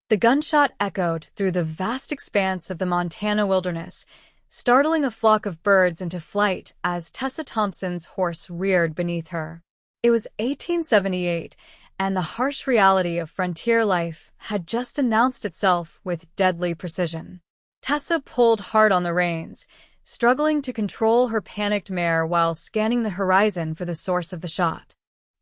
The gunshot echoed through the vast expanse of the Montana wilderness, startling a flock of birds into flight as Tessa Thompson's horse reared beneath her. It was 1878, and the harsh reality of frontier life had just announced itself with deadly precision. Tessa pulled hard on the reins, struggling to control her panicked mare while scanning the horizon for the source of the shot.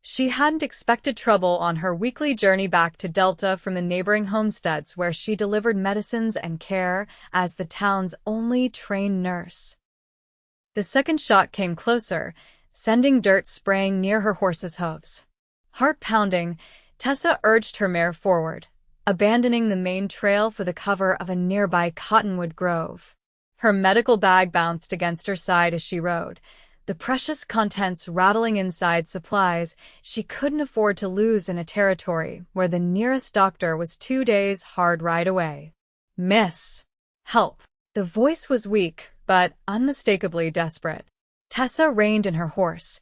She hadn't expected trouble on her weekly journey back to Delta from the neighboring homesteads where she delivered medicines and care as the town's only trained nurse. The second shot came closer, sending dirt spraying near her horse's hooves. Heart pounding, Tessa urged her mare forward, abandoning the main trail for the cover of a nearby cottonwood grove. Her medical bag bounced against her side as she rode, the precious contents rattling inside supplies she couldn't afford to lose in a territory where the nearest doctor was 2 days' hard ride away. "Miss, help." The voice was weak, but unmistakably desperate. Tessa reined in her horse,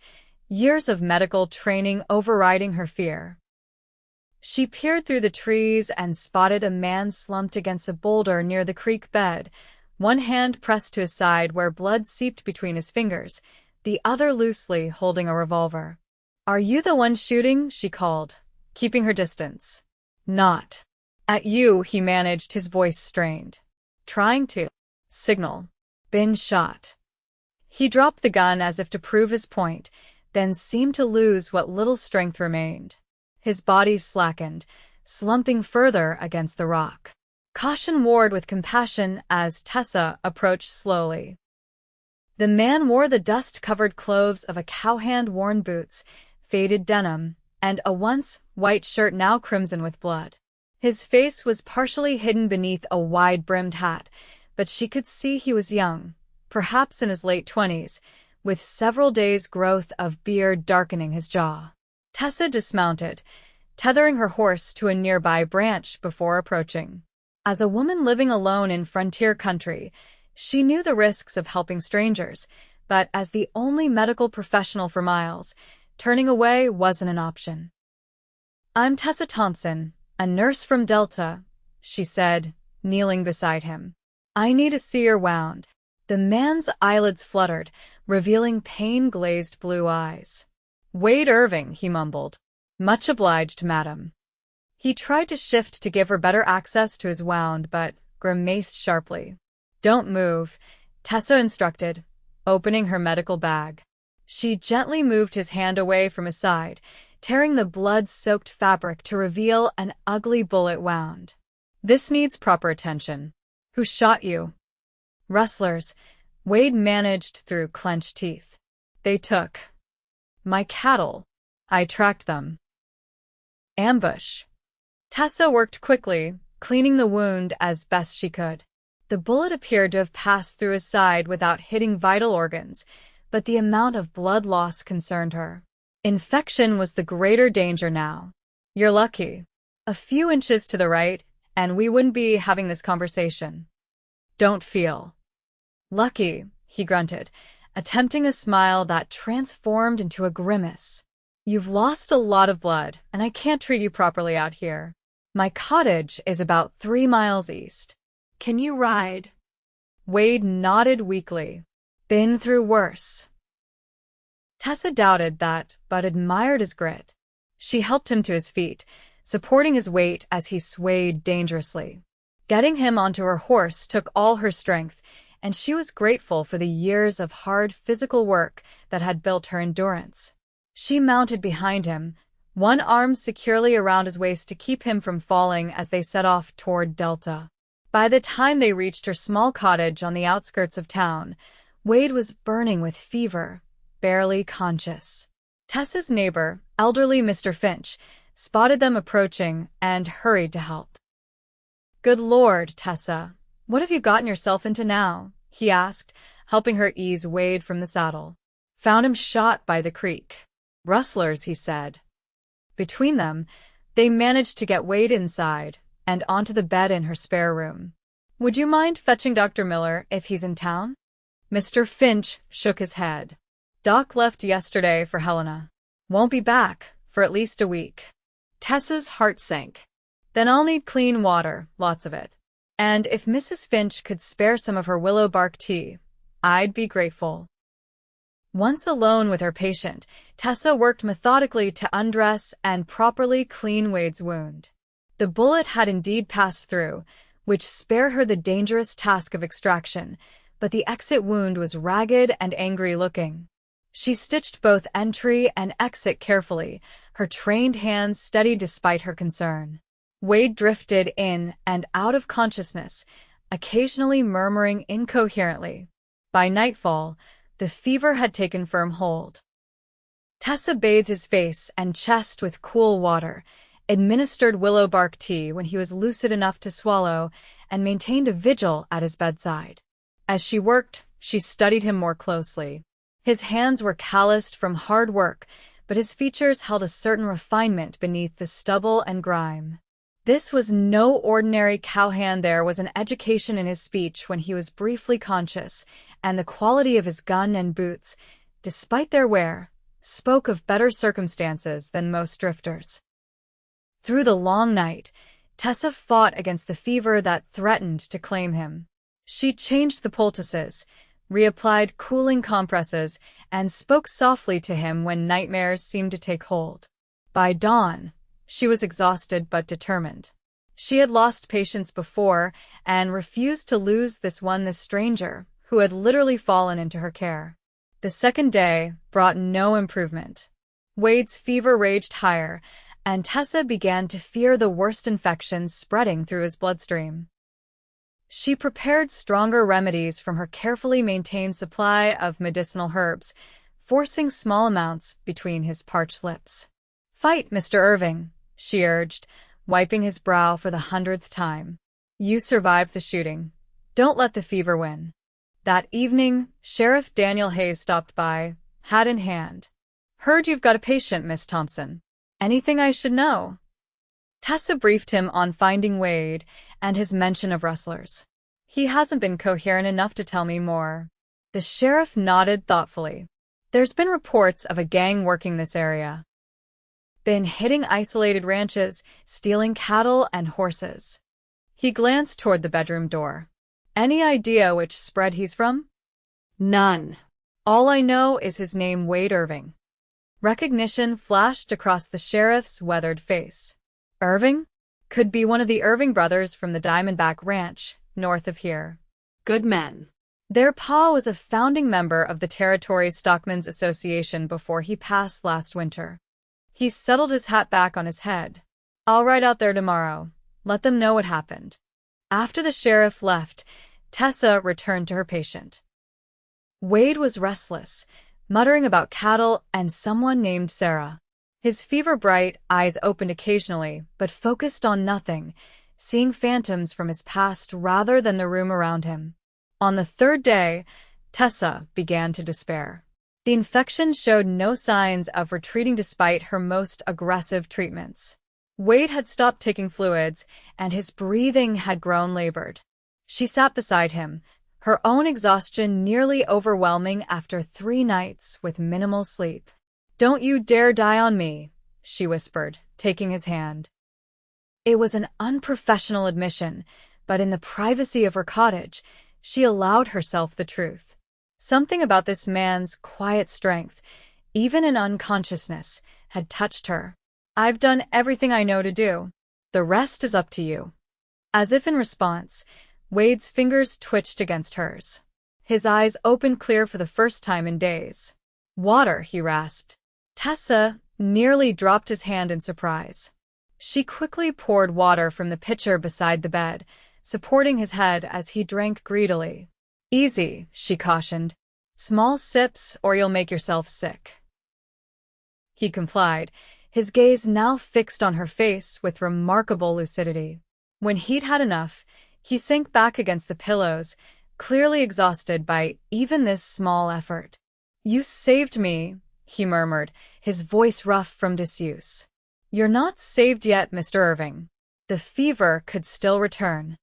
years of medical training overriding her fear. She peered through the trees and spotted a man slumped against a boulder near the creek bed, one hand pressed to his side where blood seeped between his fingers, the other loosely holding a revolver. "Are you the one shooting?" she called, keeping her distance. "Not at you," he managed, his voice strained. "Trying to signal. Been shot." He dropped the gun as if to prove his point, then seemed to lose what little strength remained. His body slackened, slumping further against the rock. Caution warred with compassion as Tessa approached slowly. The man wore the dust-covered clothes of a cowhand-worn boots, faded denim, and a once white shirt now crimson with blood. His face was partially hidden beneath a wide-brimmed hat, but she could see he was young, perhaps in his late 20s, with several days' growth of beard darkening his jaw. Tessa dismounted, tethering her horse to a nearby branch before approaching. As a woman living alone in frontier country, she knew the risks of helping strangers, but as the only medical professional for miles, turning away wasn't an option. "I'm Tessa Thompson, a nurse from Delta," she said, kneeling beside him. "I need to see your wound." The man's eyelids fluttered, revealing pain-glazed blue eyes. "Wade Irving," he mumbled. "Much obliged, madam." He tried to shift to give her better access to his wound, but grimaced sharply. "Don't move," Tessa instructed, opening her medical bag. She gently moved his hand away from his side, tearing the blood-soaked fabric to reveal an ugly bullet wound. "This needs proper attention." "Who shot you?" "Rustlers," Wade managed through clenched teeth. "They took my cattle. I tracked them." "Ambush." Tessa worked quickly, cleaning the wound as best she could. The bullet appeared to have passed through his side without hitting vital organs, but the amount of blood loss concerned her. Infection was the greater danger now. "You're lucky. A few inches to the right, and we wouldn't be having this conversation." "Don't feel lucky," he grunted, attempting a smile that transformed into a grimace. "You've lost a lot of blood, and I can't treat you properly out here. My cottage is about 3 miles east. Can you ride?" Wade nodded weakly. "Been through worse." Tessa doubted that, but admired his grit. She helped him to his feet, supporting his weight as he swayed dangerously. Getting him onto her horse took all her strength, and she was grateful for the years of hard physical work that had built her endurance. She mounted behind him, one arm securely around his waist to keep him from falling as they set off toward Delta. By the time they reached her small cottage on the outskirts of town, Wade was burning with fever, barely conscious. Tessa's neighbor, elderly Mr. Finch, spotted them approaching and hurried to help. "Good Lord, Tessa, what have you gotten yourself into now?" he asked, helping her ease Wade from the saddle. "Found him shot by the creek. Rustlers," he said. Between them, they managed to get Wade inside and onto the bed in her spare room. "Would you mind fetching Dr. Miller if he's in town?" Mr. Finch shook his head. "Doc left yesterday for Helena. Won't be back for at least a week." Tessa's heart sank. Then I'll need clean water, lots of it. And if Mrs. Finch could spare some of her willow bark tea, I'd be grateful. Once alone with her patient, Tessa worked methodically to undress and properly clean Wade's wound. The bullet had indeed passed through, which spared her the dangerous task of extraction, but the exit wound was ragged and angry-looking. She stitched both entry and exit carefully, her trained hands steady despite her concern. Wade drifted in and out of consciousness, occasionally murmuring incoherently. By nightfall, the fever had taken firm hold. Tessa bathed his face and chest with cool water, administered willow bark tea when he was lucid enough to swallow, and maintained a vigil at his bedside. As she worked, she studied him more closely. His hands were calloused from hard work, but his features held a certain refinement beneath the stubble and grime. This was no ordinary cowhand. There was an education in his speech when he was briefly conscious, and the quality of his gun and boots, despite their wear, spoke of better circumstances than most drifters. Through the long night, Tessa fought against the fever that threatened to claim him. She changed the poultices, reapplied cooling compresses, and spoke softly to him when nightmares seemed to take hold. By dawn, she was exhausted but determined. She had lost patients before and refused to lose this stranger, who had literally fallen into her care. The second day brought no improvement. Wade's fever raged higher, and Tessa began to fear the worst infections spreading through his bloodstream. She prepared stronger remedies from her carefully maintained supply of medicinal herbs, forcing small amounts between his parched lips. "Fight, Mr. Irving," she urged, wiping his brow for the 100th time. "You survived the shooting. Don't let the fever win." That evening, Sheriff Daniel Hayes stopped by, hat in hand. "Heard you've got a patient, Miss Thompson. Anything I should know?" Tessa briefed him on finding Wade and his mention of rustlers. "He hasn't been coherent enough to tell me more." The sheriff nodded thoughtfully. "There's been reports of a gang working this area. Been hitting isolated ranches, stealing cattle and horses." He glanced toward the bedroom door. "Any idea which spread he's from?" "None. All I know is his name, Wade Irving." Recognition flashed across the sheriff's weathered face. "Irving? Could be one of the Irving brothers from the Diamondback Ranch, north of here. Good men. Their pa was a founding member of the Territory's Stockmen's Association before he passed last winter." He settled his hat back on his head. "I'll ride out there tomorrow. Let them know what happened." After the sheriff left, Tessa returned to her patient. Wade was restless, muttering about cattle and someone named Sarah. His fever-bright eyes opened occasionally, but focused on nothing, seeing phantoms from his past rather than the room around him. On the third day, Tessa began to despair. The infection showed no signs of retreating despite her most aggressive treatments. Wade had stopped taking fluids, and his breathing had grown labored. She sat beside him, her own exhaustion nearly overwhelming after 3 nights with minimal sleep. "Don't you dare die on me," she whispered, taking his hand. It was an unprofessional admission, but in the privacy of her cottage, she allowed herself the truth. Something about this man's quiet strength, even in unconsciousness, had touched her. "I've done everything I know to do. The rest is up to you." As if in response, Wade's fingers twitched against hers. His eyes opened clear for the first time in days. "Water," he rasped. Tessa nearly dropped his hand in surprise. She quickly poured water from the pitcher beside the bed, supporting his head as he drank greedily. "Easy," she cautioned. "Small sips or you'll make yourself sick." He complied, his gaze now fixed on her face with remarkable lucidity. When he'd had enough, he sank back against the pillows, clearly exhausted by even this small effort. "You saved me," he murmured, his voice rough from disuse. "You're not saved yet, Mr. Irving." The fever could still return.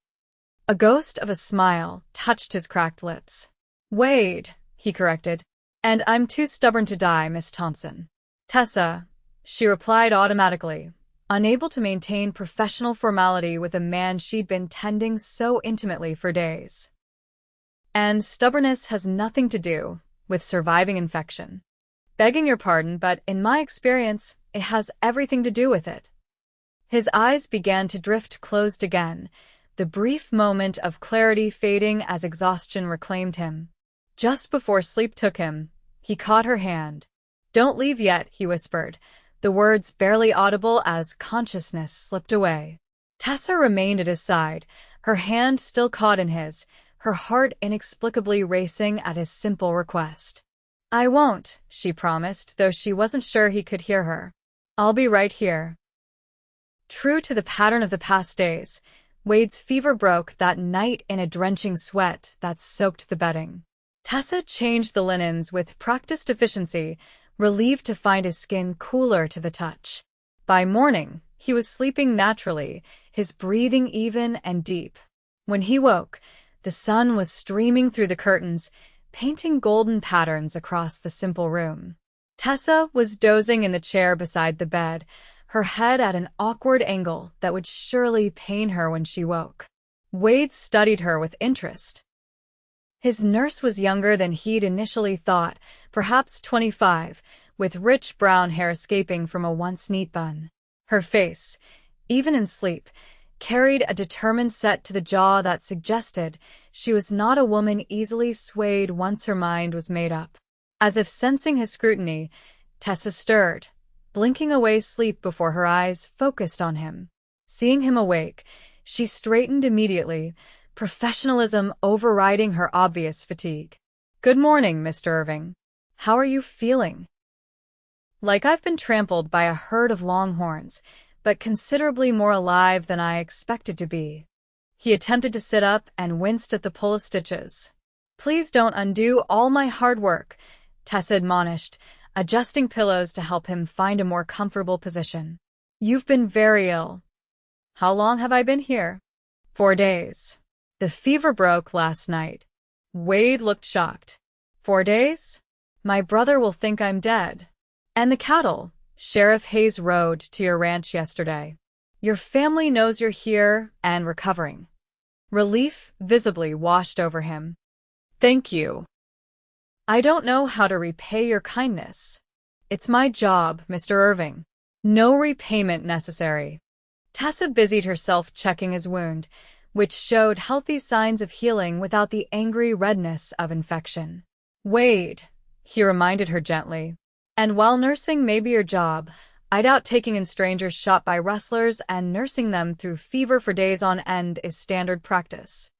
A ghost of a smile touched his cracked lips. "Wade," he corrected. "And I'm too stubborn to die, Miss Thompson." "Tessa," she replied automatically, unable to maintain professional formality with a man she'd been tending so intimately for days. And stubbornness has nothing to do with surviving infection. Begging your pardon, but in my experience, it has everything to do with it. His eyes began to drift closed again, the brief moment of clarity fading as exhaustion reclaimed him. Just before sleep took him, he caught her hand. "Don't leave yet," he whispered, the words barely audible as consciousness slipped away. Tessa remained at his side, her hand still caught in his, her heart inexplicably racing at his simple request. "I won't," she promised, though she wasn't sure he could hear her. "I'll be right here." True to the pattern of the past days, Wade's fever broke that night in a drenching sweat that soaked the bedding. Tessa changed the linens with practiced efficiency, relieved to find his skin cooler to the touch. By morning, he was sleeping naturally, his breathing even and deep. When he woke, the sun was streaming through the curtains, painting golden patterns across the simple room. Tessa was dozing in the chair beside the bed, her head at an awkward angle that would surely pain her when she woke. Wade studied her with interest. His nurse was younger than he'd initially thought, perhaps 25, with rich brown hair escaping from a once neat bun. Her face, even in sleep, carried a determined set to the jaw that suggested she was not a woman easily swayed once her mind was made up. As if sensing his scrutiny, Tessa stirred, blinking away sleep before her eyes focused on him. Seeing him awake, she straightened immediately, professionalism overriding her obvious fatigue. "Good morning, Mr. Irving. How are you feeling?" "Like I've been trampled by a herd of longhorns, but considerably more alive than I expected to be." He attempted to sit up and winced at the pull of stitches. "Please don't undo all my hard work," Tessa admonished, adjusting pillows to help him find a more comfortable position. "You've been very ill." "How long have I been here?" 4 days. The fever broke last night." Wade looked shocked. 4 days? My brother will think I'm dead. "And the cattle Sheriff Hayes rode to your ranch yesterday. Your family knows you're here and recovering." Relief visibly washed over him. "Thank you. I don't know how to repay your kindness. It's my job, Mr. Irving. No repayment necessary." Tessa busied herself checking his wound, which showed healthy signs of healing without the angry redness of infection. "Wade," he reminded her gently, "and while nursing may be your job, I doubt taking in strangers shot by rustlers and nursing them through fever for days on end is standard practice."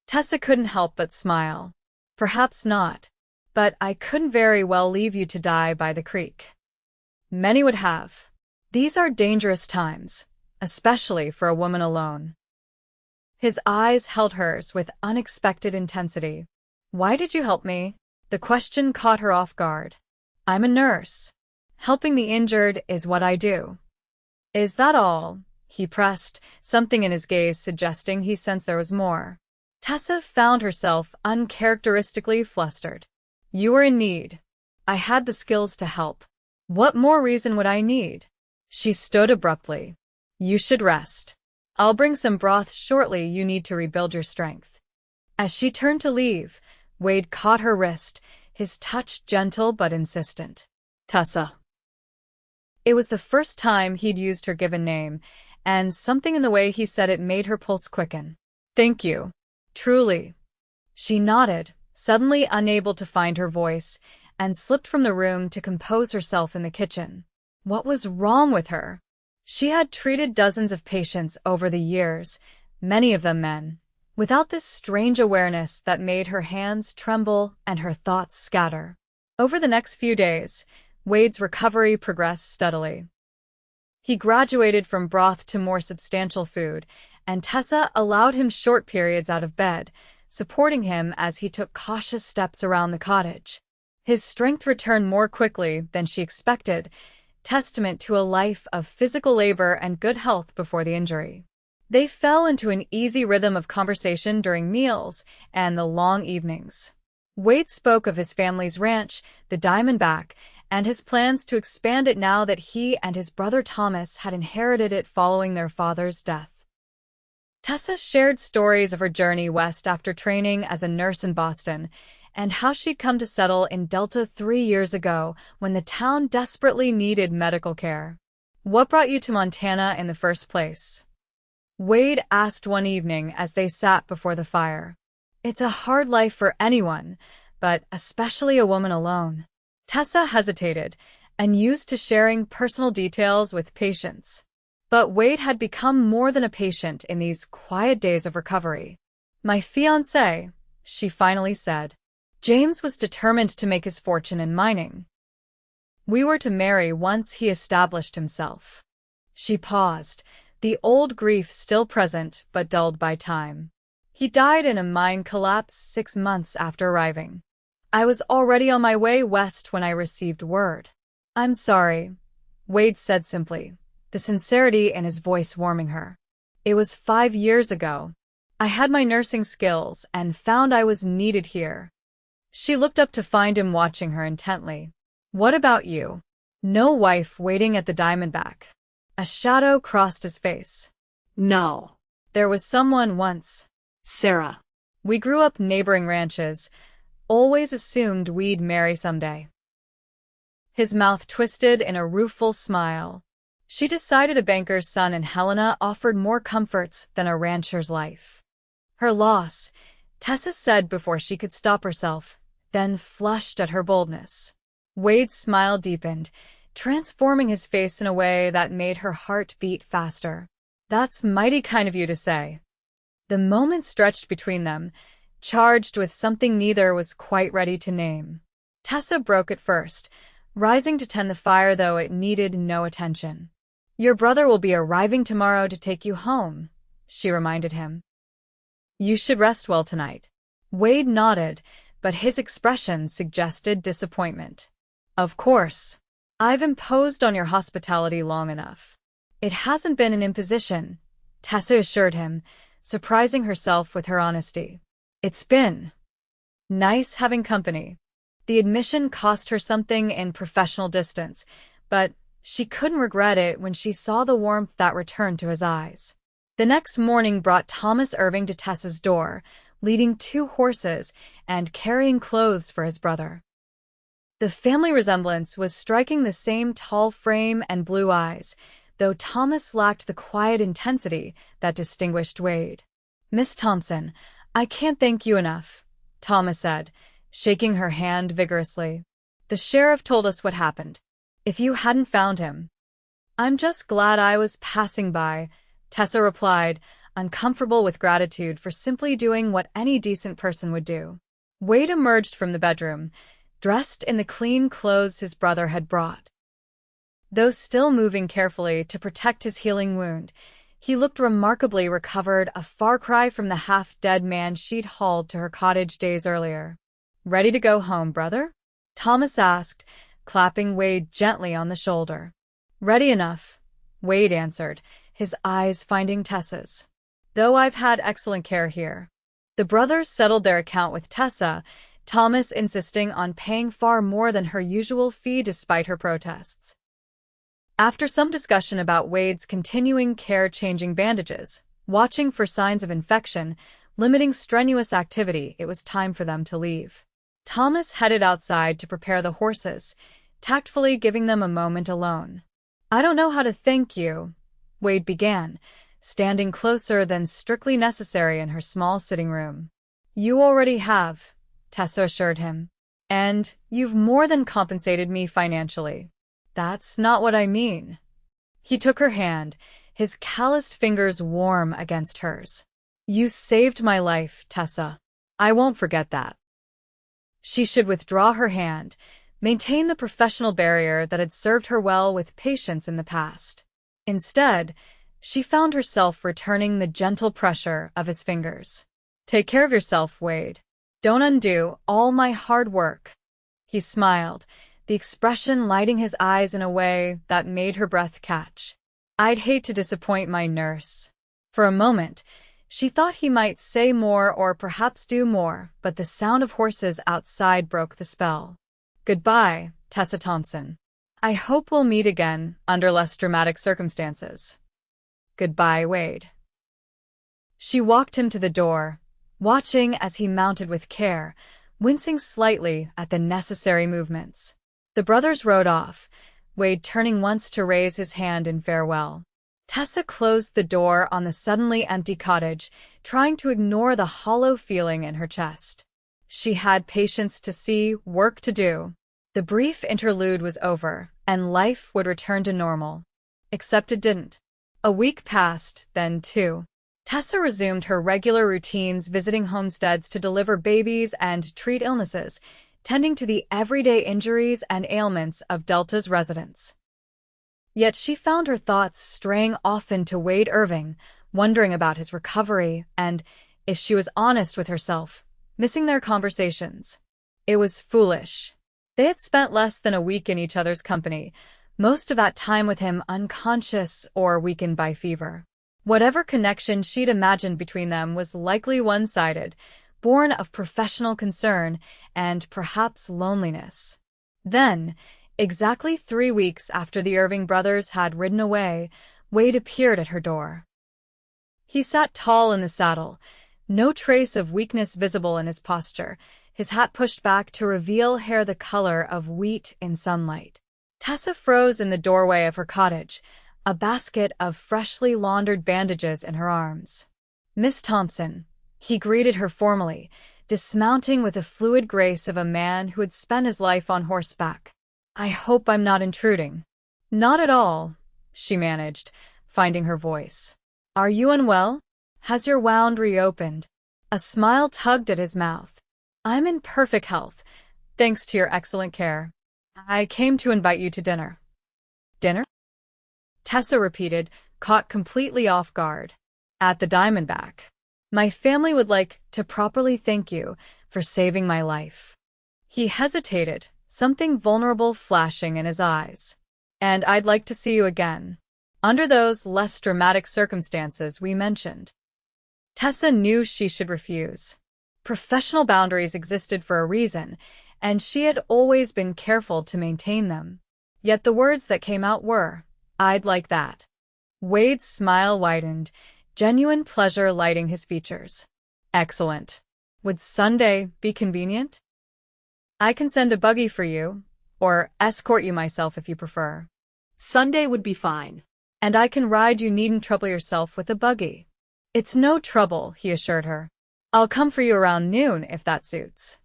Tessa couldn't help but smile. "Perhaps not. But I couldn't very well leave you to die by the creek." Many would have. These are dangerous times, especially for a woman alone. His eyes held hers with unexpected intensity. "Why did you help me?" The question caught her off guard. "I'm a nurse. Helping the injured is what I do." "Is that all?" he pressed, something in his gaze suggesting he sensed there was more. Tessa found herself uncharacteristically flustered. "You were in need. I had the skills to help. What more reason would I need?" She stood abruptly. "You should rest. I'll bring some broth shortly. You need to rebuild your strength." As she turned to leave, Wade caught her wrist, his touch gentle but insistent. "Tessa." It was the first time he'd used her given name, and something in the way he said it made her pulse quicken. "Thank you. Truly." She nodded, suddenly unable to find her voice, and slipped from the room to compose herself in the kitchen. What was wrong with her? She had treated dozens of patients over the years, many of them men, without this strange awareness that made her hands tremble and her thoughts scatter. Over the next few days, Wade's recovery progressed steadily. He graduated from broth to more substantial food, and Tessa allowed him short periods out of bed, supporting him as he took cautious steps around the cottage. His strength returned more quickly than she expected, testament to a life of physical labor and good health before the injury. They fell into an easy rhythm of conversation during meals and the long evenings. Wade spoke of his family's ranch, the Diamondback, and his plans to expand it now that he and his brother Thomas had inherited it following their father's death. Tessa shared stories of her journey west after training as a nurse in Boston, and how she'd come to settle in Delta 3 years ago when the town desperately needed medical care. "What brought you to Montana in the first place?" Wade asked one evening as they sat before the fire. "It's a hard life for anyone, but especially a woman alone." Tessa hesitated and used to sharing personal details with patients. But Wade had become more than a patient in these quiet days of recovery. "My fiancé," she finally said. "James was determined to make his fortune in mining. We were to marry once he established himself." She paused, the old grief still present but dulled by time. "He died in a mine collapse 6 months after arriving. I was already on my way west when I received word." "I'm sorry," Wade said simply, the sincerity in his voice warming her. "It was 5 years ago. I had my nursing skills and found I was needed here." She looked up to find him watching her intently. "What about you? No wife waiting at the Diamondback?" A shadow crossed his face. "No. There was someone once. Sarah. We grew up neighboring ranches. Always assumed we'd marry someday." His mouth twisted in a rueful smile. She decided a banker's son in Helena offered more comforts than a rancher's life. "Her loss," Tessa said before she could stop herself, then flushed at her boldness. Wade's smile deepened, transforming his face in a way that made her heart beat faster. "That's mighty kind of you to say." The moment stretched between them, charged with something neither was quite ready to name. Tessa broke it first, rising to tend the fire though it needed no attention. "Your brother will be arriving tomorrow to take you home," she reminded him. "You should rest well tonight." Wade nodded, but his expression suggested disappointment. "Of course. I've imposed on your hospitality long enough." "It hasn't been an imposition," Tessa assured him, surprising herself with her honesty. "It's been nice having company." The admission cost her something in professional distance, but she couldn't regret it when she saw the warmth that returned to his eyes. The next morning brought Thomas Irving to Tessa's door, leading 2 horses and carrying clothes for his brother. The family resemblance was striking, the same tall frame and blue eyes, though Thomas lacked the quiet intensity that distinguished Wade. "Miss Thompson, I can't thank you enough," Thomas said, shaking her hand vigorously. "The sheriff told us what happened. If you hadn't found him—" "I'm just glad I was passing by," Tessa replied, uncomfortable with gratitude for simply doing what any decent person would do. Wade emerged from the bedroom, dressed in the clean clothes his brother had brought. Though still moving carefully to protect his healing wound, he looked remarkably recovered, a far cry from the half-dead man she'd hauled to her cottage days earlier. "Ready to go home, brother?" Thomas asked, clapping Wade gently on the shoulder. "Ready enough," Wade answered, his eyes finding Tessa's. "Though I've had excellent care here." The brothers settled their account with Tessa, Thomas insisting on paying far more than her usual fee despite her protests. After some discussion about Wade's continuing care, changing bandages, watching for signs of infection, limiting strenuous activity, it was time for them to leave. Thomas headed outside to prepare the horses, tactfully giving them a moment alone. "I don't know how to thank you," Wade began, standing closer than strictly necessary in her small sitting room. "You already have," Tessa assured him. "And you've more than compensated me financially." "That's not what I mean." He took her hand, his calloused fingers warm against hers. "You saved my life, Tessa. I won't forget that." She should withdraw her hand, maintain the professional barrier that had served her well with patience in the past. Instead, she found herself returning the gentle pressure of his fingers. "Take care of yourself, Wade. Don't undo all my hard work." He smiled, the expression lighting his eyes in a way that made her breath catch. "I'd hate to disappoint my nurse." For a moment, she thought he might say more or perhaps do more, but the sound of horses outside broke the spell. "Goodbye," Tessa Thompson. I hope we'll meet again under less dramatic circumstances. Goodbye, Wade. She walked him to the door, watching as he mounted with care, wincing slightly at the necessary movements. The brothers rode off, Wade turning once to raise his hand in farewell. Tessa closed the door on the suddenly empty cottage, trying to ignore the hollow feeling in her chest. She had patience to see, work to do. The brief interlude was over, and life would return to normal. Except it didn't. A week passed, then two. Tessa resumed her regular routines, visiting homesteads to deliver babies and treat illnesses, tending to the everyday injuries and ailments of Delta's residents. Yet she found her thoughts straying often to Wade Irving, wondering about his recovery and, if she was honest with herself, missing their conversations. It was foolish. They had spent less than a week in each other's company, most of that time with him unconscious or weakened by fever. Whatever connection she'd imagined between them was likely one-sided, born of professional concern and perhaps loneliness. Then, exactly 3 weeks after the Irving brothers had ridden away, Wade appeared at her door. He sat tall in the saddle, no trace of weakness visible in his posture, his hat pushed back to reveal hair the color of wheat in sunlight. Tessa froze in the doorway of her cottage, a basket of freshly laundered bandages in her arms. "Miss Thompson," he greeted her formally, dismounting with the fluid grace of a man who had spent his life on horseback. "I hope I'm not intruding." "Not at all," she managed, finding her voice. "Are you unwell? Has your wound reopened?" A smile tugged at his mouth. "I'm in perfect health, thanks to your excellent care. I came to invite you to dinner." "Dinner?" Tessa repeated, caught completely off guard. "At the Diamondback. My family would like to properly thank you for saving my life." He hesitated, something vulnerable flashing in his eyes. "And I'd like to see you again, under those less dramatic circumstances we mentioned." Tessa knew she should refuse. Professional boundaries existed for a reason, and she had always been careful to maintain them. Yet the words that came out were, "I'd like that." Wade's smile widened, genuine pleasure lighting his features. "Excellent. Would Sunday be convenient? I can send a buggy for you, or escort you myself if you prefer." Sunday would be fine. "And I can ride, you needn't trouble yourself with a buggy." "It's no trouble," he assured her. "I'll come for you around noon if that suits."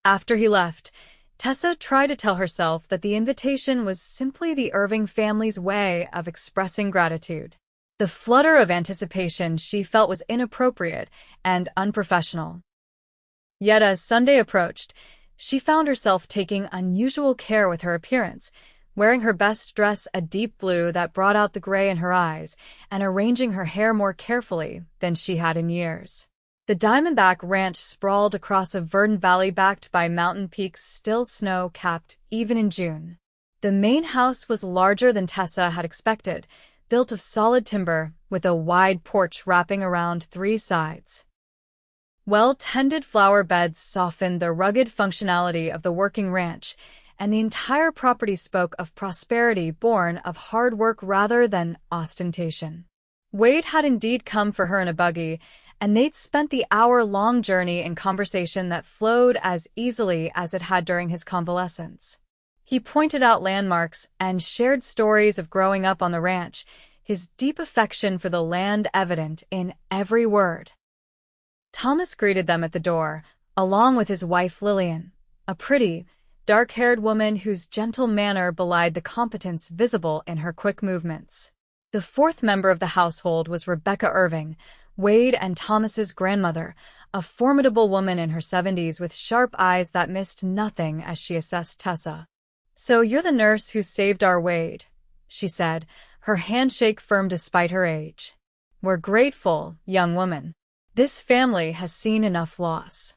After he left, Tessa tried to tell herself that the invitation was simply the Irving family's way of expressing gratitude. The flutter of anticipation she felt was inappropriate and unprofessional. Yet as Sunday approached, she found herself taking unusual care with her appearance, wearing her best dress, a deep blue that brought out the gray in her eyes, and arranging her hair more carefully than she had in years. The Diamondback Ranch sprawled across a verdant valley backed by mountain peaks still snow-capped even in June. The main house was larger than Tessa had expected, built of solid timber with a wide porch wrapping around 3 sides. Well-tended flower beds softened the rugged functionality of the working ranch, and the entire property spoke of prosperity born of hard work rather than ostentation. Wade had indeed come for her in a buggy, and they'd spent the hour-long journey in conversation that flowed as easily as it had during his convalescence. He pointed out landmarks and shared stories of growing up on the ranch, his deep affection for the land evident in every word. Thomas greeted them at the door, along with his wife Lillian, a pretty, dark-haired woman whose gentle manner belied the competence visible in her quick movements. The 4th member of the household was Rebecca Irving, Wade and Thomas's grandmother, a formidable woman in her 70s with sharp eyes that missed nothing as she assessed Tessa. "So you're the nurse who saved our Wade," she said, her handshake firm despite her age. "We're grateful, young woman. This family has seen enough loss."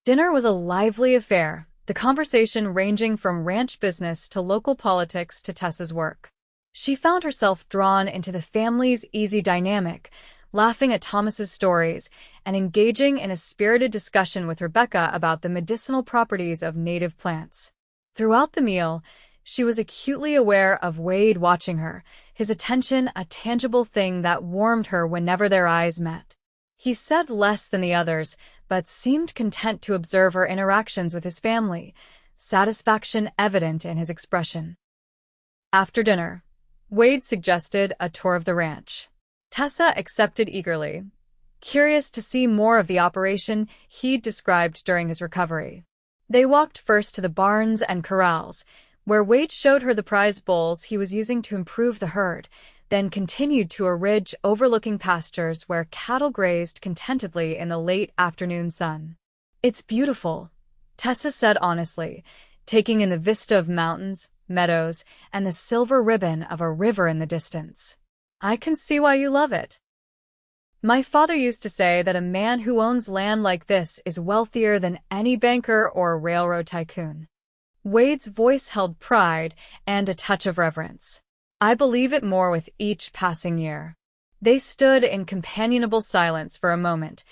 Dinner was a lively affair, the conversation ranging from ranch business to local politics to Tessa's work. She found herself drawn into the family's easy dynamic, laughing at Thomas's stories and engaging in a spirited discussion with Rebecca about the medicinal properties of native plants. Throughout the meal, she was acutely aware of Wade watching her, his attention a tangible thing that warmed her whenever their eyes met. He said less than the others, but seemed content to observe her interactions with his family, satisfaction evident in his expression. After dinner, Wade suggested a tour of the ranch. Tessa accepted eagerly, curious to see more of the operation he'd described during his recovery. They walked first to the barns and corrals, where Wade showed her the prize bulls he was using to improve the herd, then continued to a ridge overlooking pastures where cattle grazed contentedly in the late afternoon sun. "It's beautiful," Tessa said honestly, taking in the vista of mountains, meadows, and the silver ribbon of a river in the distance. "I can see why you love it. My father used to say that a man who owns land like this is wealthier than any banker or railroad tycoon." Wade's voice held pride and a touch of reverence. "I believe it more with each passing year." They stood in companionable silence for a moment,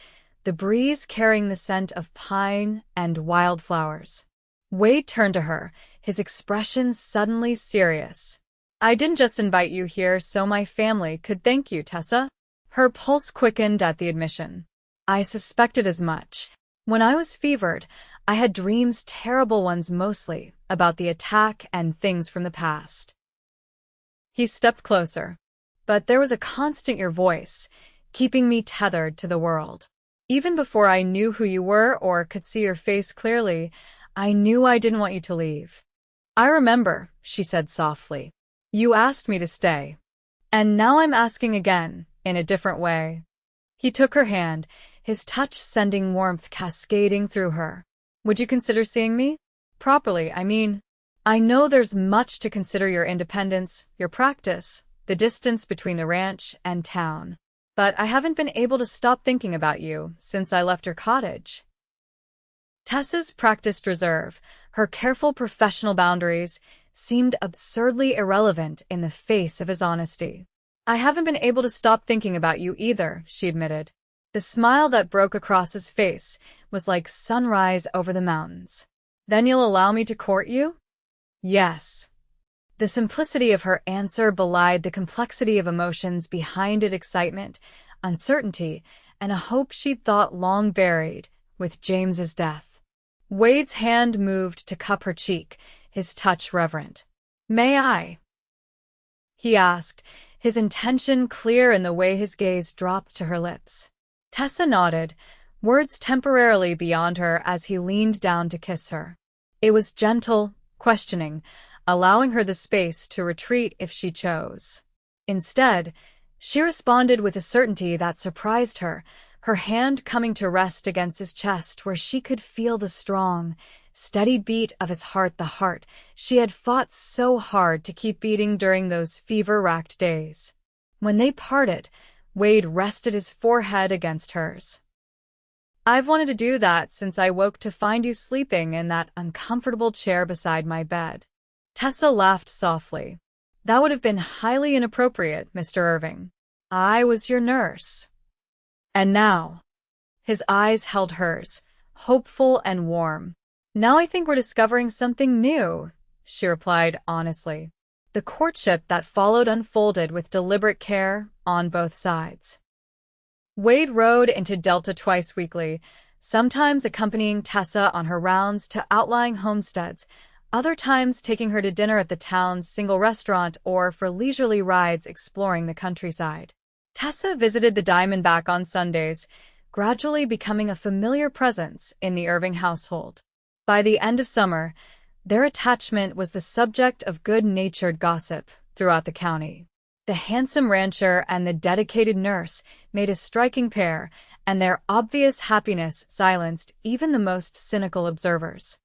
the breeze carrying the scent of pine and wildflowers. Wade turned to her, his expression suddenly serious. "I didn't just invite you here so my family could thank you, Tessa." Her pulse quickened at the admission. "I suspected as much. When I was fevered, I had dreams, terrible ones mostly, about the attack and things from the past." He stepped closer. "But there was a constant in your voice, keeping me tethered to the world. Even before I knew who you were or could see your face clearly, I knew I didn't want you to leave." "I remember," she said softly. "You asked me to stay. And now I'm asking again, in a different way." He took her hand, his touch sending warmth cascading through her. "Would you consider seeing me? Properly, I mean. I know there's much to consider: your independence, your practice, the distance between the ranch and town. But I haven't been able to stop thinking about you since I left your cottage." Tessa's practiced reserve, her careful professional boundaries, seemed absurdly irrelevant in the face of his honesty. "I haven't been able to stop thinking about you either," she admitted. The smile that broke across his face was like sunrise over the mountains. "Then you'll allow me to court you?" "Yes." The simplicity of her answer belied the complexity of emotions behind it: excitement, uncertainty, and a hope she'd thought long buried with James's death. Wade's hand moved to cup her cheek, his touch reverent. "May I?" he asked, his intention clear in the way his gaze dropped to her lips. Tessa nodded, words temporarily beyond her as he leaned down to kiss her. It was gentle, questioning, allowing her the space to retreat if she chose. Instead, she responded with a certainty that surprised her, her hand coming to rest against his chest where she could feel the strong, steady beat of his heart, the heart she had fought so hard to keep beating during those fever-racked days. When they parted, Wade rested his forehead against hers. "I've wanted to do that since I woke to find you sleeping in that uncomfortable chair beside my bed." Tessa laughed softly. "That would have been highly inappropriate, Mr. Irving. I was your nurse." "And now?" His eyes held hers, hopeful and warm. "Now I think we're discovering something new," she replied honestly. The courtship that followed unfolded with deliberate care on both sides. Wade rode into Delta twice weekly, sometimes accompanying Tessa on her rounds to outlying homesteads, other times taking her to dinner at the town's single restaurant or for leisurely rides exploring the countryside. Tessa visited the Diamondback on Sundays, gradually becoming a familiar presence in the Irving household. By the end of summer, their attachment was the subject of good-natured gossip throughout the county. The handsome rancher and the dedicated nurse made a striking pair, and their obvious happiness silenced even the most cynical observers.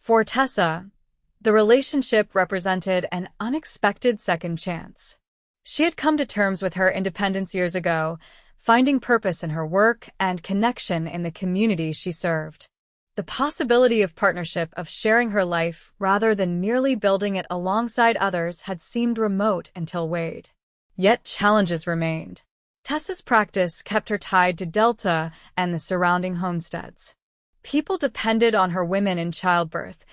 For Tessa, the relationship represented an unexpected second chance. She had come to terms with her independence years ago, finding purpose in her work and connection in the community she served. The possibility of partnership, of sharing her life rather than merely building it alongside others, had seemed remote until Wade. Yet challenges remained. Tessa's practice kept her tied to Delta and the surrounding homesteads. People depended on her women in childbirth,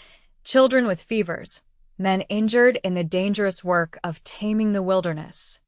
children with fevers, men injured in the dangerous work of taming the wilderness.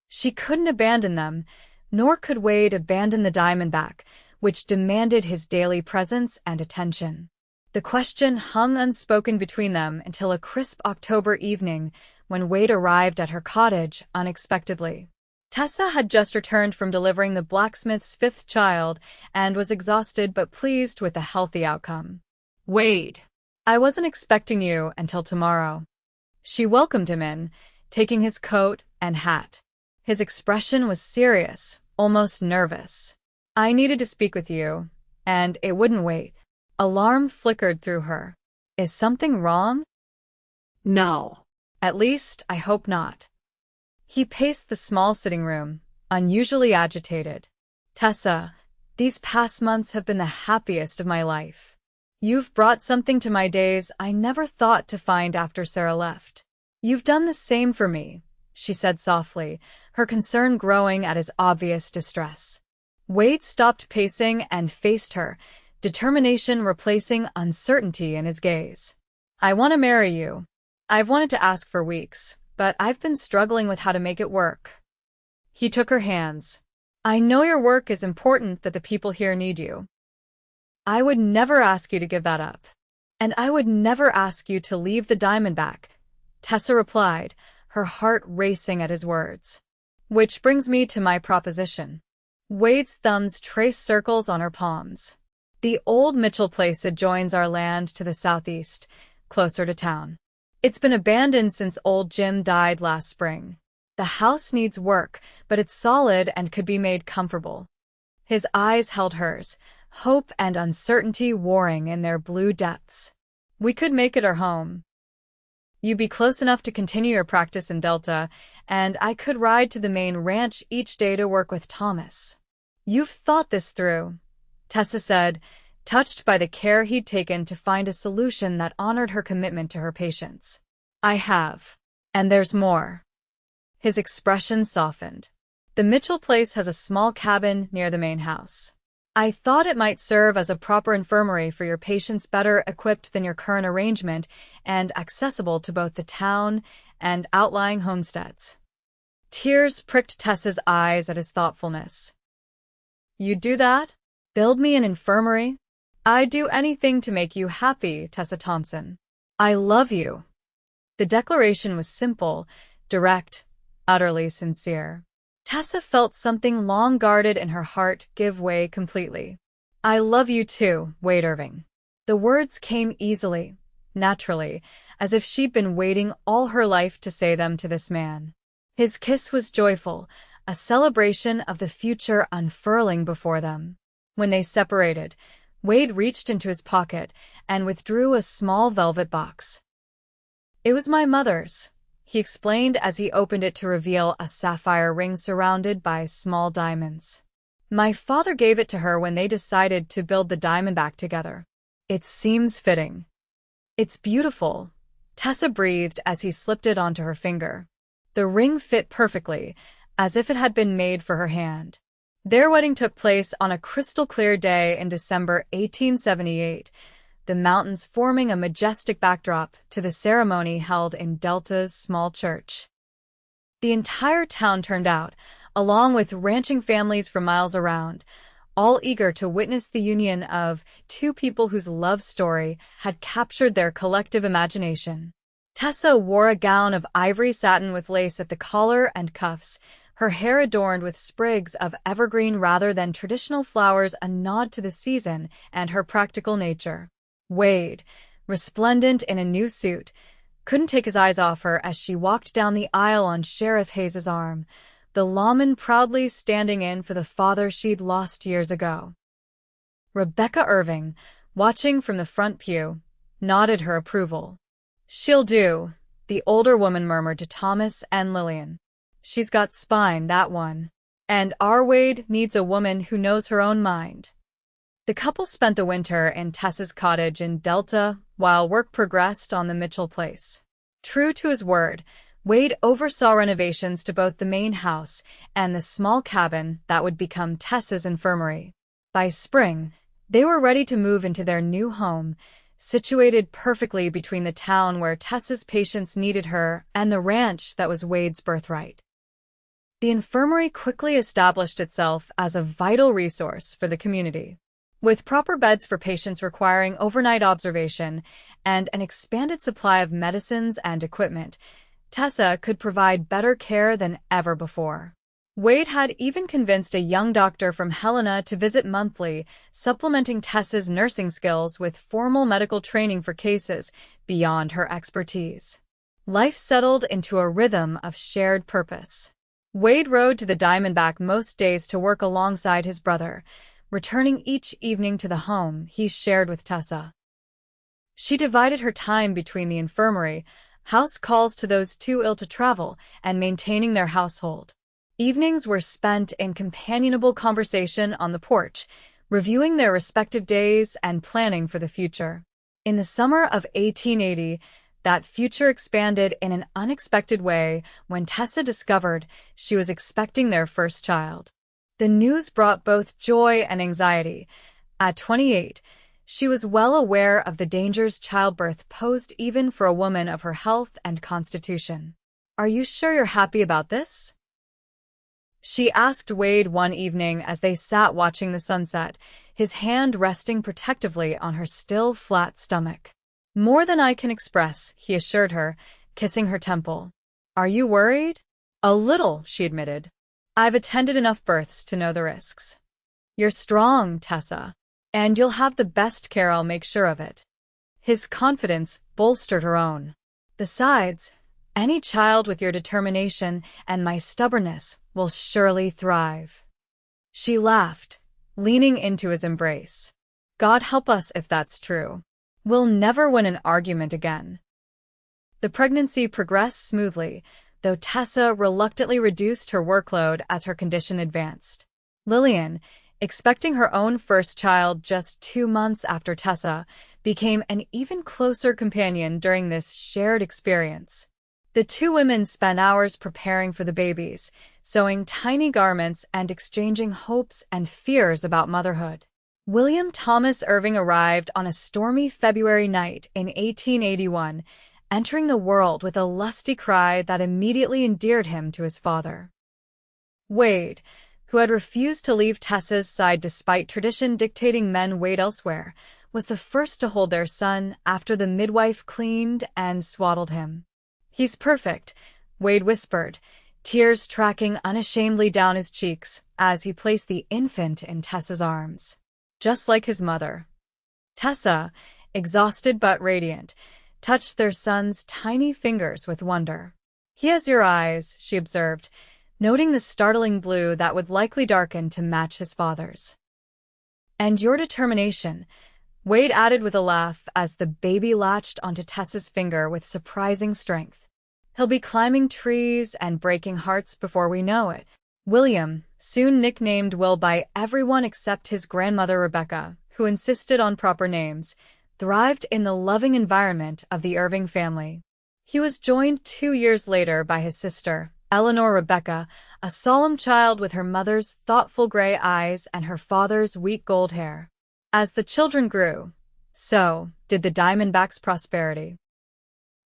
She couldn't abandon them, nor could Wade abandon the Diamondback, which demanded his daily presence and attention. The question hung unspoken between them until a crisp October evening when Wade arrived at her cottage unexpectedly. Tessa had just returned from delivering the blacksmith's fifth child and was exhausted but pleased with the healthy outcome. Wade. I wasn't expecting you until tomorrow. She welcomed him in, taking his coat and hat. His expression was serious, almost nervous. I needed to speak with you, and it wouldn't wait. Alarm flickered through her. Is something wrong? No. At least, I hope not. He paced the small sitting room, unusually agitated. Tessa, these past months have been the happiest of my life. You've brought something to my days I never thought to find after Sarah left. You've done the same for me, she said softly, her concern growing at his obvious distress. Wade stopped pacing and faced her, determination replacing uncertainty in his gaze. I want to marry you. I've wanted to ask for weeks, but I've been struggling with how to make it work. He took her hands. I know your work is important, that the people here need you. I would never ask you to give that up. And I would never ask you to leave the Diamondback, Tessa replied, her heart racing at his words. Which brings me to my proposition. Wade's thumbs traced circles on her palms. The old Mitchell place adjoins our land to the southeast, closer to town. It's been abandoned since old Jim died last spring. The house needs work, but it's solid and could be made comfortable. His eyes held hers, hope and uncertainty warring in their blue depths. We could make it our home. You'd be close enough to continue your practice in Delta, and I could ride to the main ranch each day to work with Thomas. You've thought this through, Tessa said, touched by the care he'd taken to find a solution that honored her commitment to her patients. I have. And there's more. His expression softened. The Mitchell place has a small cabin near the main house. I thought it might serve as a proper infirmary for your patients, better equipped than your current arrangement and accessible to both the town and outlying homesteads. Tears pricked Tessa's eyes at his thoughtfulness. You'd do that? Build me an infirmary? I'd do anything to make you happy, Tessa Thompson. I love you. The declaration was simple, direct, utterly sincere. Tessa felt something long guarded in her heart give way completely. I love you too, Wade Irving. The words came easily, naturally, as if she'd been waiting all her life to say them to this man. His kiss was joyful, a celebration of the future unfurling before them. When they separated, Wade reached into his pocket and withdrew a small velvet box. It was my mother's, he explained as he opened it to reveal a sapphire ring surrounded by small diamonds. My father gave it to her when they decided to build the Diamondback together. It seems fitting. It's beautiful, Tessa breathed as he slipped it onto her finger. The ring fit perfectly, as if it had been made for her hand. Their wedding took place on a crystal-clear day in December 1878, the mountains forming a majestic backdrop to the ceremony held in Delta's small church. The entire town turned out, along with ranching families for miles around, all eager to witness the union of two people whose love story had captured their collective imagination. Tessa wore a gown of ivory satin with lace at the collar and cuffs, her hair adorned with sprigs of evergreen rather than traditional flowers, a nod to the season and her practical nature. Wade, resplendent in a new suit, couldn't take his eyes off her as she walked down the aisle on Sheriff Hayes's arm, the lawman proudly standing in for the father she'd lost years ago. Rebecca Irving, watching from the front pew, nodded her approval. She'll do, the older woman murmured to Thomas and Lillian. She's got spine, that one. And our Wade needs a woman who knows her own mind. The couple spent the winter in Tessa's cottage in Delta while work progressed on the Mitchell place. True to his word, Wade oversaw renovations to both the main house and the small cabin that would become Tessa's infirmary. By spring, they were ready to move into their new home, situated perfectly between the town where Tessa's patients needed her and the ranch that was Wade's birthright. The infirmary quickly established itself as a vital resource for the community. With proper beds for patients requiring overnight observation and an expanded supply of medicines and equipment, Tessa could provide better care than ever before. Wade had even convinced a young doctor from Helena to visit monthly, supplementing Tessa's nursing skills with formal medical training for cases beyond her expertise. Life settled into a rhythm of shared purpose. Wade rode to the Diamondback most days to work alongside his brother, returning each evening to the home he shared with Tessa. She divided her time between the infirmary, house calls to those too ill to travel, and maintaining their household. Evenings were spent in companionable conversation on the porch, reviewing their respective days and planning for the future. In the summer of 1880, that future expanded in an unexpected way when Tessa discovered she was expecting their first child. The news brought both joy and anxiety. At 28, she was well aware of the dangers childbirth posed even for a woman of her health and constitution. "Are you sure you're happy about this?" she asked Wade one evening as they sat watching the sunset, his hand resting protectively on her still flat stomach. "More than I can express," he assured her, kissing her temple. "Are you worried?" "A little," she admitted. "I've attended enough births to know the risks." "You're strong, Tessa, and you'll have the best care, I'll make sure of it." His confidence bolstered her own. "Besides, any child with your determination and my stubbornness will surely thrive." She laughed, leaning into his embrace. "God help us if that's true. We'll never win an argument again." The pregnancy progressed smoothly, though Tessa reluctantly reduced her workload as her condition advanced. Lillian, expecting her own first child just 2 months after Tessa, became an even closer companion during this shared experience. The two women spent hours preparing for the babies, sewing tiny garments and exchanging hopes and fears about motherhood. William Thomas Irving arrived on a stormy February night in 1881, entering the world with a lusty cry that immediately endeared him to his father. Wade, who had refused to leave Tessa's side despite tradition dictating men wait elsewhere, was the first to hold their son after the midwife cleaned and swaddled him. "He's perfect," Wade whispered, tears tracking unashamedly down his cheeks as he placed the infant in Tessa's arms. "Just like his mother." Tessa, exhausted but radiant, touched their son's tiny fingers with wonder. "He has your eyes," she observed, noting the startling blue that would likely darken to match his father's. "And your determination," Wade added with a laugh as the baby latched onto Tessa's finger with surprising strength. "He'll be climbing trees and breaking hearts before we know it." William, soon nicknamed Will by everyone except his grandmother Rebecca, who insisted on proper names, thrived in the loving environment of the Irving family. He was joined 2 years later by his sister, Eleanor Rebecca, a solemn child with her mother's thoughtful gray eyes and her father's weak gold hair. As the children grew, so did the Diamondbacks' prosperity.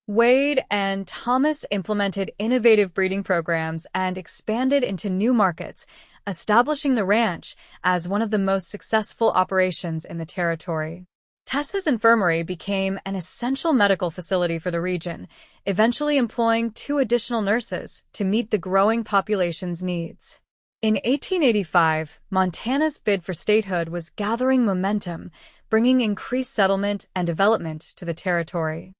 Wade and Thomas implemented innovative breeding programs and expanded into new markets, establishing the ranch as one of the most successful operations in the territory. Tessa's infirmary became an essential medical facility for the region, eventually employing 2 additional nurses to meet the growing population's needs. In 1885, Montana's bid for statehood was gathering momentum, bringing increased settlement and development to the territory.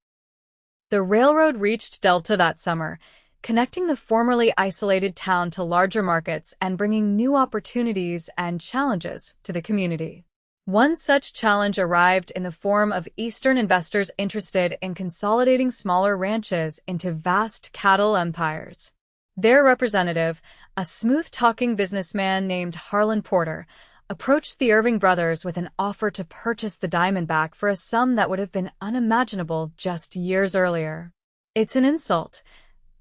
The railroad reached Delta that summer, connecting the formerly isolated town to larger markets and bringing new opportunities and challenges to the community. One such challenge arrived in the form of Eastern investors interested in consolidating smaller ranches into vast cattle empires. Their representative, a smooth-talking businessman named Harlan Porter, approached the Irving brothers with an offer to purchase the Diamondback for a sum that would have been unimaginable just years earlier. "It's an insult,"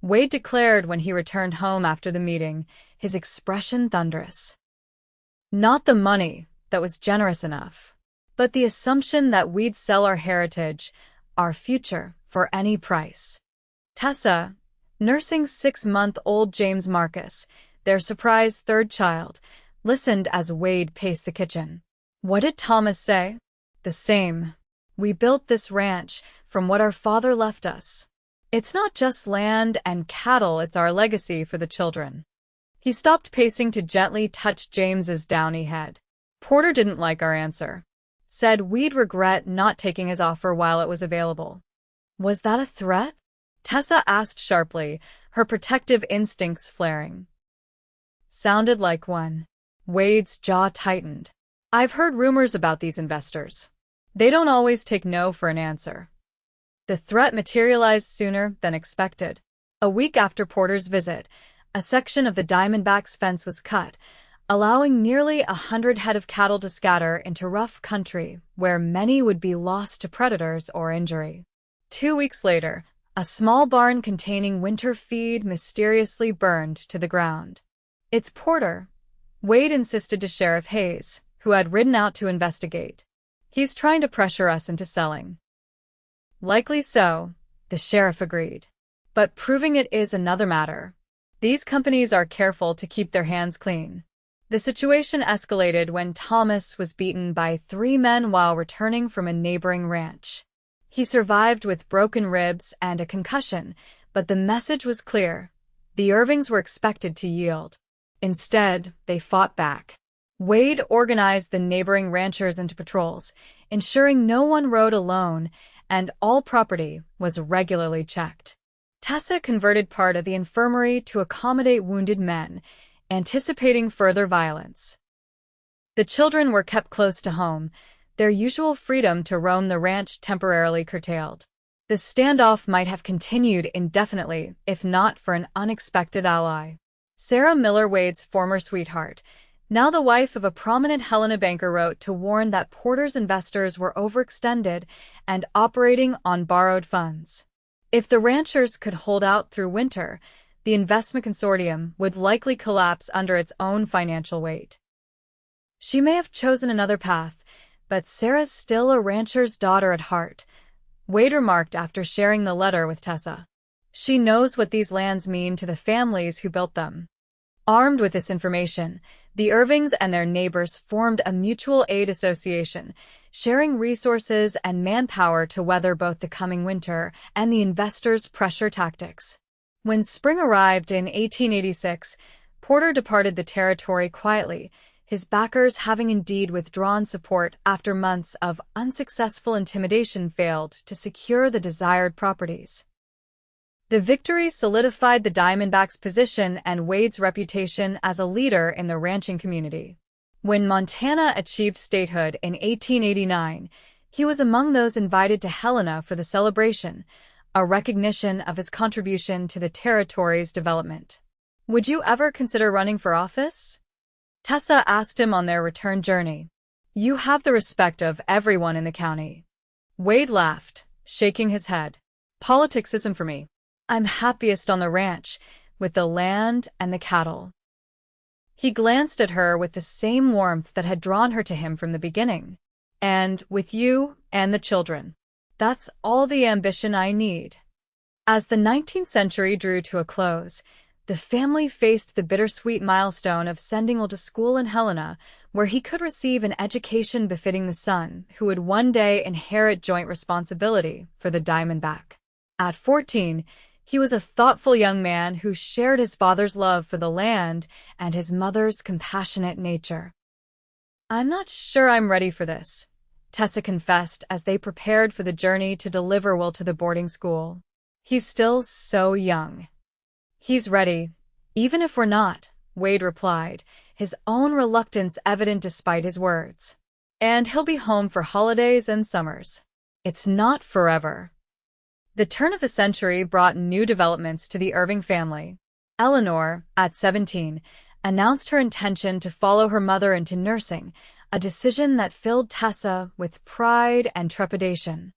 Wade declared when he returned home after the meeting, his expression thunderous. "Not the money that was generous enough. but the assumption that we'd sell our heritage, our future, for any price. Tessa, nursing 6-month-old James Marcus, their surprise third child, listened as Wade paced the kitchen. What did Thomas say? The same. We built this ranch from what our father left us. It's not just land and cattle, it's our legacy for the children. He stopped pacing to gently touch James's downy head. Porter didn't like our answer. Said we'd regret not taking his offer while it was available. Was that a threat? Tessa asked sharply, her protective instincts flaring. Sounded like one. Wade's jaw tightened. I've heard rumors about these investors. They don't always take no for an answer. The threat materialized sooner than expected. A week after Porter's visit, a section of the Diamondbacks' fence was cut, allowing nearly 100 head of cattle to scatter into rough country where many would be lost to predators or injury. 2 weeks later, a small barn containing winter feed mysteriously burned to the ground. It's Porter, Wade insisted to Sheriff Hayes, who had ridden out to investigate. He's trying to pressure us into selling. Likely so, the sheriff agreed. But proving it is another matter. These companies are careful to keep their hands clean. The situation escalated when Thomas was beaten by 3 men while returning from a neighboring ranch. He survived with broken ribs and a concussion, but the message was clear. The Irvings were expected to yield. Instead, they fought back. Wade organized the neighboring ranchers into patrols, ensuring no one rode alone, and all property was regularly checked. Tessa converted part of the infirmary to accommodate wounded men, anticipating further violence. The children were kept close to home, their usual freedom to roam the ranch temporarily curtailed. The standoff might have continued indefinitely if not for an unexpected ally. Sarah Miller, Wade's former sweetheart, now the wife of a prominent Helena banker, wrote to warn that Porter's investors were overextended and operating on borrowed funds. If the ranchers could hold out through winter, the investment consortium would likely collapse under its own financial weight. She may have chosen another path, but Sarah's still a rancher's daughter at heart, Wade remarked after sharing the letter with Tessa. She knows what these lands mean to the families who built them. Armed with this information, the Irvings and their neighbors formed a mutual aid association, sharing resources and manpower to weather both the coming winter and the investors' pressure tactics. When spring arrived in 1886, Porter departed the territory quietly, his backers having indeed withdrawn support after months of unsuccessful intimidation failed to secure the desired properties. The victory solidified the Diamondbacks' position and Wade's reputation as a leader in the ranching community. When Montana achieved statehood in 1889, he was among those invited to Helena for the celebration, a recognition of his contribution to the territory's development. Would you ever consider running for office? Tessa asked him on their return journey. You have the respect of everyone in the county. Wade laughed, shaking his head. Politics isn't for me. I'm happiest on the ranch, with the land and the cattle. He glanced at her with the same warmth that had drawn her to him from the beginning. And with you and the children. That's all the ambition I need. As the 19th century drew to a close, the family faced the bittersweet milestone of sending Will to school in Helena, where he could receive an education befitting the son who would one day inherit joint responsibility for the Diamondback. At 14, he was a thoughtful young man who shared his father's love for the land and his mother's compassionate nature. I'm not sure I'm ready for this, Tessa confessed as they prepared for the journey to deliver Will to the boarding school. He's still so young. He's ready, even if we're not, Wade replied, his own reluctance evident despite his words. And he'll be home for holidays and summers. It's not forever. The turn of the century brought new developments to the Irving family. Eleanor, at 17, announced her intention to follow her mother into nursing, a decision that filled Tessa with pride and trepidation.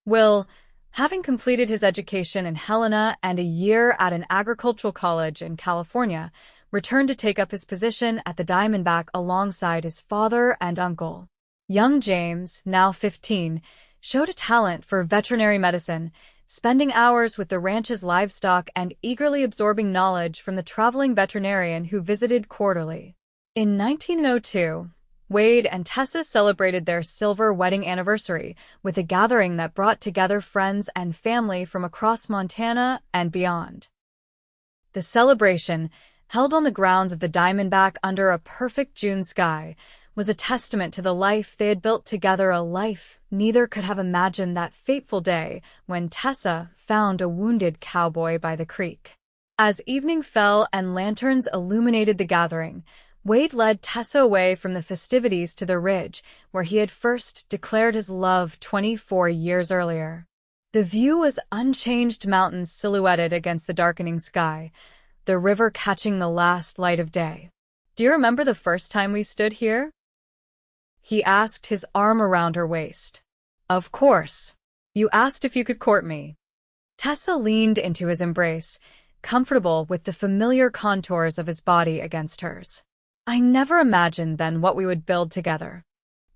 Will, having completed his education in Helena and a year at an agricultural college in California, returned to take up his position at the Diamondback alongside his father and uncle. Young James, now 15, showed a talent for veterinary medicine, spending hours with the ranch's livestock and eagerly absorbing knowledge from the traveling veterinarian who visited quarterly. In 1902, Wade and Tessa celebrated their silver wedding anniversary with a gathering that brought together friends and family from across Montana and beyond. The celebration, held on the grounds of the Diamondback under a perfect June sky, was a testament to the life they had built together, a life neither could have imagined that fateful day when Tessa found a wounded cowboy by the creek. As evening fell and lanterns illuminated the gathering, Wade led Tessa away from the festivities to the ridge where he had first declared his love 24 years earlier. The view was unchanged mountains silhouetted against the darkening sky, the river catching the last light of day. "Do you remember the first time we stood here?" he asked, his arm around her waist. "Of course. You asked if you could court me." Tessa leaned into his embrace, comfortable with the familiar contours of his body against hers. "I never imagined then what we would build together."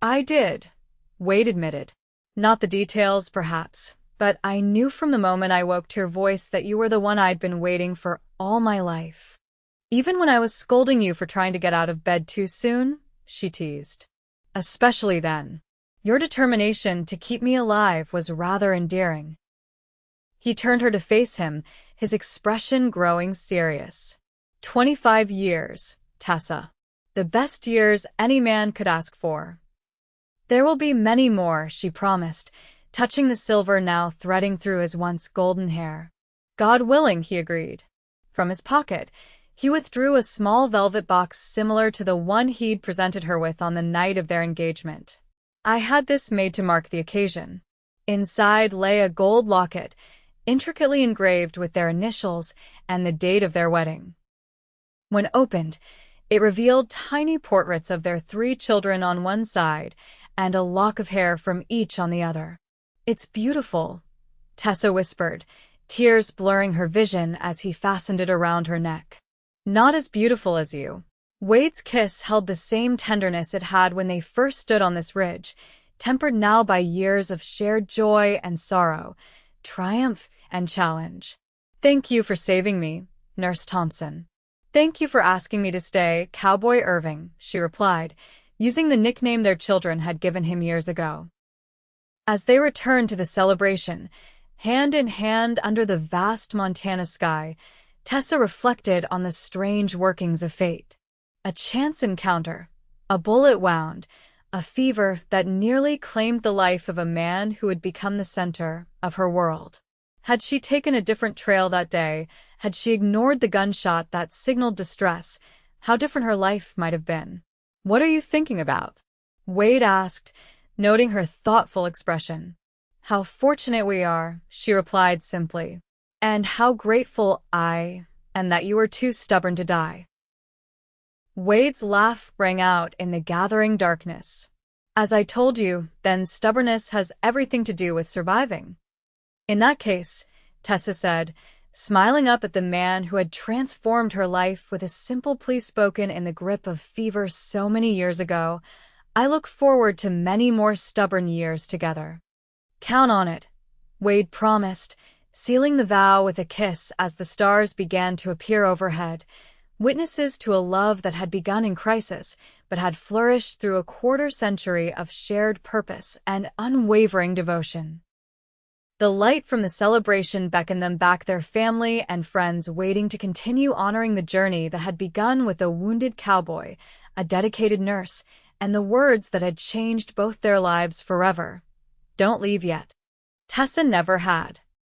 "I did," Wade admitted. "Not the details, perhaps, but I knew from the moment I woke to your voice that you were the one I'd been waiting for all my life. Even when I was scolding you for trying to get out of bed too soon," she teased. "Especially then. Your determination to keep me alive was rather endearing." He turned her to face him, his expression growing serious. 25 years, Tessa. The best years any man could ask for." "There will be many more," she promised, touching the silver now threading through his once golden hair. "God willing," he agreed. From his pocket, he withdrew a small velvet box similar to the one he'd presented her with on the night of their engagement. "I had this made to mark the occasion." Inside lay a gold locket, intricately engraved with their initials and the date of their wedding. When opened, it revealed tiny portraits of their 3 children on one side and a lock of hair from each on the other. "It's beautiful," Tessa whispered, tears blurring her vision as he fastened it around her neck. "Not as beautiful as you." Wade's kiss held the same tenderness it had when they first stood on this ridge, tempered now by years of shared joy and sorrow, triumph and challenge. "Thank you for saving me, Nurse Thompson." "Thank you for asking me to stay, Cowboy Irving," she replied, using the nickname their children had given him years ago. As they returned to the celebration, hand in hand under the vast Montana sky, Tessa reflected on the strange workings of fate. A chance encounter, a bullet wound, a fever that nearly claimed the life of a man who had become the center of her world. Had she taken a different trail that day, had she ignored the gunshot that signaled distress, how different her life might have been. "What are you thinking about?" Wade asked, noting her thoughtful expression. "How fortunate we are," she replied simply. "And how grateful I am that you were too stubborn to die." Wade's laugh rang out in the gathering darkness. "As I told you, then stubbornness has everything to do with surviving." "In that case," Tessa said, smiling up at the man who had transformed her life with a simple plea spoken in the grip of fever so many years ago, "I look forward to many more stubborn years together." "Count on it," Wade promised, sealing the vow with a kiss as the stars began to appear overhead, witnesses to a love that had begun in crisis but had flourished through a quarter-century of shared purpose and unwavering devotion. The light from the celebration beckoned them back, their family and friends waiting to continue honoring the journey that had begun with a wounded cowboy, a dedicated nurse, and the words that had changed both their lives forever. "Don't leave yet." Tessa never had.